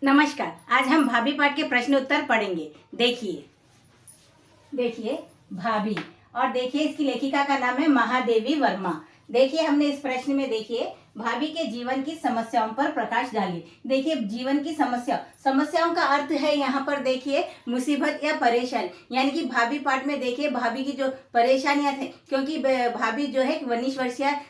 नमस्कार। आज हम भाभी पाठ के प्रश्न उत्तर पढ़ेंगे। देखिए भाभी, और देखिए इसकी लेखिका का नाम है महादेवी वर्मा। देखिए हमने इस प्रश्न में देखिए भाभी के जीवन की समस्याओं पर प्रकाश डाली। देखिए जीवन की समस्याओं का अर्थ है यहाँ पर देखिए मुसीबत या परेशानी, यानी कि भाभी पाठ में देखिए भाभी की जो परेशानियां थे, क्योंकि भाभी जो है 19 वर्षीय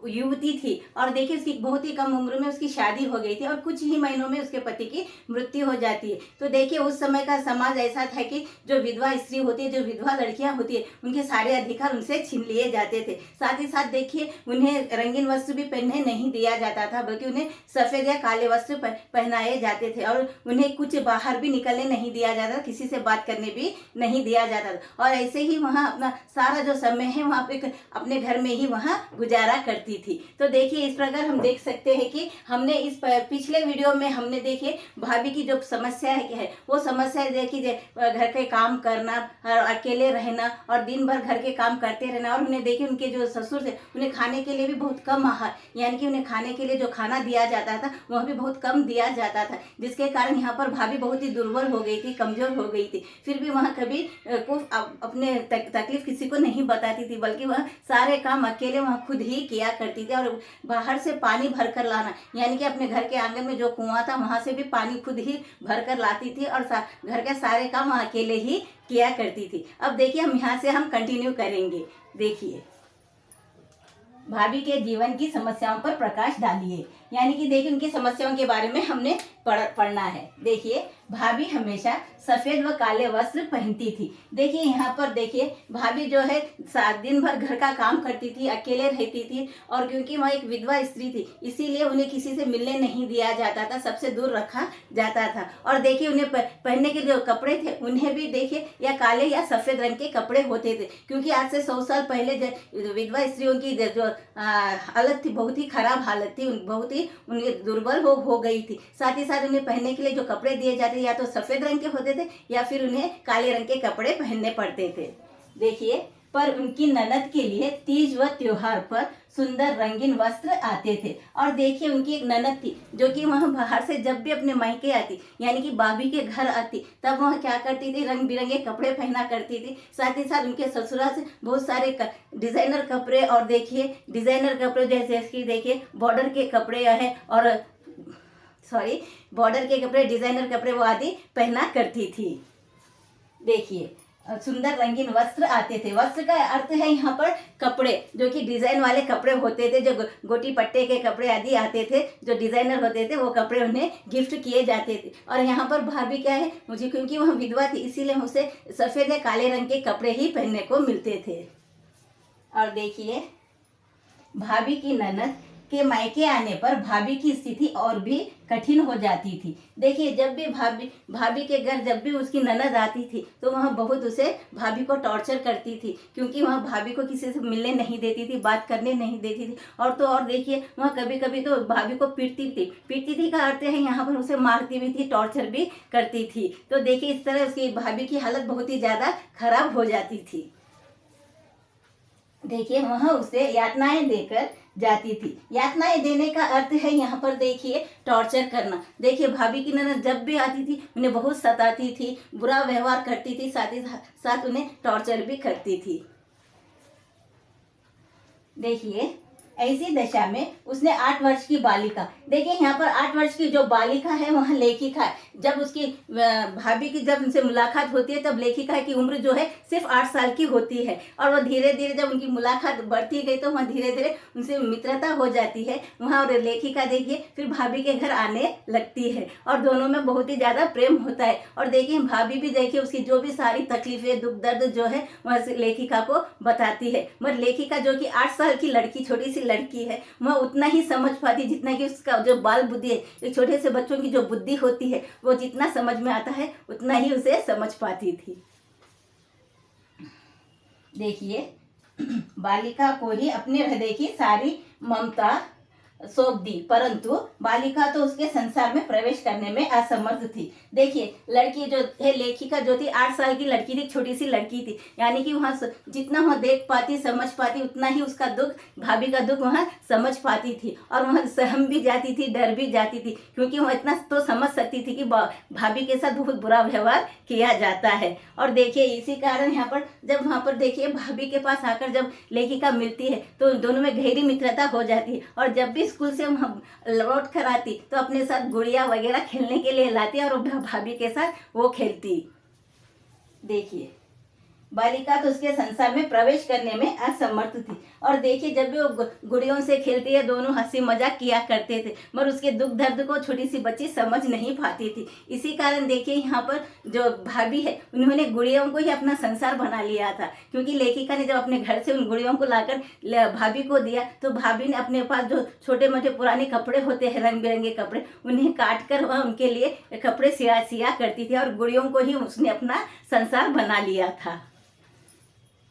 युवती थी और देखिए उसकी बहुत ही कम उम्र में उसकी शादी हो गई थी और कुछ ही महीनों में उसके पति की मृत्यु हो जाती है। तो देखिए उस समय का समाज ऐसा था कि जो विधवा स्त्री होती है, जो विधवा लड़कियां होती है, उनके सारे अधिकार उनसे छीन लिए जाते थे। साथ ही साथ देखिए उन्हें रंगीन वस्त्र भी पहनने नहीं दिया जाता था, बल्कि उन्हें सफेद या काले वस्त्र पहनाए जाते थे और उन्हें कुछ बाहर भी निकलने नहीं दिया जाता, किसी से बात करने भी नहीं दिया जाता था। और ऐसे ही वहाँ अपना सारा जो समय है वहाँ पे अपने घर में ही वहाँ गुजारा करती थी। तो देखिए इस प्रकार हम देख सकते हैं कि हमने इस पिछले वीडियो में हमने देखिए भाभी की जो समस्या है वो समस्या देखी, घर के काम करना और अकेले रहना और दिन भर घर के काम करते रहना, और उन्हें देखिए उनके जो ससुर थे उन्हें खाने के लिए भी बहुत कम आहार, यानी कि उन्हें खाने के लिए जो खाना दिया जाता था वह भी बहुत कम दिया जाता था, जिसके कारण यहाँ पर भाभी बहुत ही दुर्बल हो गई थी, कमजोर हो गई थी। फिर भी वह कभी को अपने तकलीफ किसी को नहीं बताती थी, बल्कि वह सारे काम अकेले वह खुद ही किया करती थी। और बाहर से पानी भर कर लाना, यानी कि अपने घर के आंगन में जो कुआं था वहां से भी पानी खुद ही भर कर लाती थी और घर के सारे काम वह अकेले ही किया करती थी। अब देखिए हम यहाँ से हम कंटिन्यू करेंगे। देखिए भाभी के जीवन की समस्याओं पर प्रकाश डालिए, यानी कि देखिए उनकी समस्याओं के बारे में हमने पढ़ना है। देखिए भाभी हमेशा सफेद व काले वस्त्र पहनती थी। देखिए यहाँ पर देखिए भाभी जो है दिन भर घर का काम करती थी, अकेले रहती थी, और क्योंकि वह एक विधवा स्त्री थी इसीलिए उन्हें किसी से मिलने नहीं दिया जाता था, सबसे दूर रखा जाता था। और देखिए उन्हें पहनने के जो कपड़े थे उन्हें भी देखिए या काले या सफेद रंग के कपड़े होते थे, क्योंकि आज से 100 साल पहले विधवा स्त्रियों की जो हालत थी बहुत ही खराब हालत थी, बहुत ही उनकी दुर्बल हो गई थी। साथ ही साथ उन्हें पहनने के लिए जो कपड़े दिए जाते या तो सफेद रंग के होते थे या फिर उन्हें काले रंग के कपड़े पहनने पड़ते थे। देखिए पर उनकी ननद के लिए तीज व त्योहार पर सुंदर रंगीन वस्त्र आते थे। और देखिए उनकी एक ननद थी जो कि वह बाहर से जब भी अपने मायके आती, यानी कि भाभी के घर आती, तब वह क्या करती थी, रंग बिरंगे कपड़े पहना करती थी। साथ ही साथ उनके ससुराल से बहुत सारे डिजाइनर कपड़े, और देखिए डिजाइनर कपड़े जैसे कि देखिए बॉर्डर के कपड़े है और बॉर्डर के कपड़े, डिजाइनर कपड़े वो आदि पहना करती थी। देखिए सुंदर रंगीन वस्त्र आते थे। वस्त्र का अर्थ है यहाँ पर कपड़े, जो कि डिजाइन वाले कपड़े होते थे, जो गोटी पट्टे के कपड़े आदि आते थे, जो डिजाइनर होते थे, वो कपड़े उन्हें गिफ्ट किए जाते थे। और यहाँ पर भाभी क्या है, मुझे क्योंकि वह विधवा थी इसीलिए उसे सफेद या काले रंग के कपड़े ही पहनने को मिलते थे। और देखिए भाभी की ननद के मायके आने पर भाभी की स्थिति और भी कठिन हो जाती थी। देखिए जब भी भाभी के घर जब भी उसकी ननद आती थी तो वह बहुत उसे भाभी को टॉर्चर करती थी, क्योंकि वह भाभी को किसी से मिलने नहीं देती थी, बात करने नहीं देती थी। और तो और देखिए वह कभी कभी तो भाभी को पीटती थी का अर्थ है यहाँ पर उसे मारती भी थी, टॉर्चर भी करती थी। तो देखिए इस तरह उसकी भाभी की हालत बहुत ही ज्यादा खराब हो जाती थी। देखिए वह उसे यातनाएं देकर जाती थी। यातनाएं देने का अर्थ है यहाँ पर देखिए टॉर्चर करना। देखिए भाभी की ननद जब भी आती थी उन्हें बहुत सताती थी, बुरा व्यवहार करती थी, साथ ही साथ उन्हें टॉर्चर भी करती थी। देखिए ऐसी दशा में उसने 8 वर्ष की बालिका, देखिए यहाँ पर 8 वर्ष की जो बालिका है वह लेखिका है। जब उसकी भाभी की जब उनसे मुलाकात होती है तब लेखिका की उम्र जो है सिर्फ 8 साल की होती है, और वह धीरे धीरे जब उनकी मुलाकात बढ़ती गई तो वह धीरे धीरे उनसे मित्रता हो जाती है वहाँ। और लेखिका देखिए फिर भाभी के घर आने लगती है और दोनों में बहुत ही ज़्यादा प्रेम होता है। और देखिए भाभी भी देखिए उसकी जो भी सारी तकलीफें, दुख दर्द जो है वह लेखिका को बताती है, मगर लेखिका जो कि 8 साल की लड़की, छोटी सी लड़की है, वह उतना ही समझ पाती जितना कि उसका जो बाल बुद्धि है, एक छोटे से बच्चों की जो बुद्धि होती है वो जितना समझ में आता है उतना ही उसे समझ पाती थी। देखिए बालिका को ही अपने हृदय की सारी ममता सौंप दी, परंतु बालिका तो उसके संसार में प्रवेश करने में असमर्थ थी। देखिए लड़की जो है, लेखिका जो थी 8 साल की लड़की थी, छोटी सी लड़की थी, यानी कि वहाँ जितना वह देख पाती समझ पाती उतना ही उसका दुख, भाभी का दुख वहाँ समझ पाती थी, और वहाँ सहम भी जाती थी, डर भी जाती थी, क्योंकि वह इतना तो समझ सकती थी कि भाभी के साथ बहुत बुरा व्यवहार किया जाता है। और देखिए इसी कारण यहाँ पर जब वहाँ पर देखिए भाभी के पास आकर जब लेखिका मिलती है तो दोनों में गहरी मित्रता हो जाती है, और जब भी स्कूल से लौट कर आती तो अपने साथ गुड़िया वगैरह खेलने के लिए लाती और भाभी के साथ वो खेलती। देखिए बालिका तो उसके संसार में प्रवेश करने में असमर्थ थी, और देखिए जब भी वो गुड़ियों से खेलती है दोनों हंसी मजाक किया करते थे, मगर उसके दुख दर्द को छोटी सी बच्ची समझ नहीं पाती थी। इसी कारण देखिए यहाँ पर जो भाभी है उन्होंने गुड़ियों को ही अपना संसार बना लिया था, क्योंकि लेखिका ने जब अपने घर से उन गुड़ियों को लाकर भाभी को दिया तो भाभी ने अपने पास जो छोटे मोटे पुराने कपड़े होते हैं, रंग बिरंगे कपड़े, उन्हें काट कर उनके लिए कपड़े सिया करती थी, और गुड़ियों को ही उसने अपना संसार बना लिया था।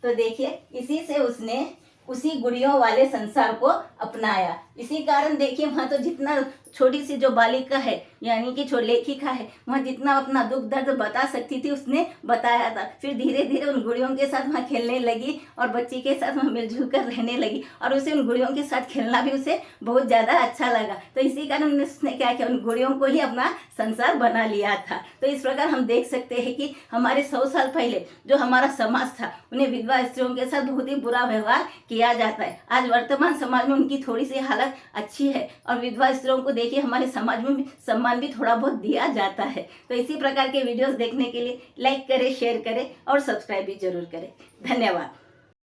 तो देखिए इसी से उसने उसी गुड़ियों वाले संसार को अपनाया। इसी कारण देखिए वहाँ तो जितना छोटी सी जो बालिका है यानी कि लेखिका है, वहाँ जितना अपना दुख दर्द बता सकती थी उसने बताया था। फिर धीरे धीरे उन गुड़ियों के साथ वहाँ खेलने लगी और बच्ची के साथ वहाँ मिलजुल कर रहने लगी, और उसे उन गुड़ियों के साथ खेलना भी उसे बहुत ज़्यादा अच्छा लगा। तो इसी कारण उसने क्या किया, उन गुड़ियों को ही अपना संसार बना लिया था। तो इस प्रकार हम देख सकते हैं कि हमारे 100 साल पहले जो हमारा समाज था उन्हें विधवा स्त्रियों के साथ बहुत ही बुरा व्यवहार किया जाता है। आज वर्तमान समाज में उनकी थोड़ी सी हालत अच्छी है, और विधवा स्त्रियों को देखिए हमारे समाज में सम्मान भी थोड़ा बहुत दिया जाता है। तो इसी प्रकार के वीडियोस देखने के लिए लाइक करें, शेयर करें और सब्सक्राइब भी जरूर करें। धन्यवाद।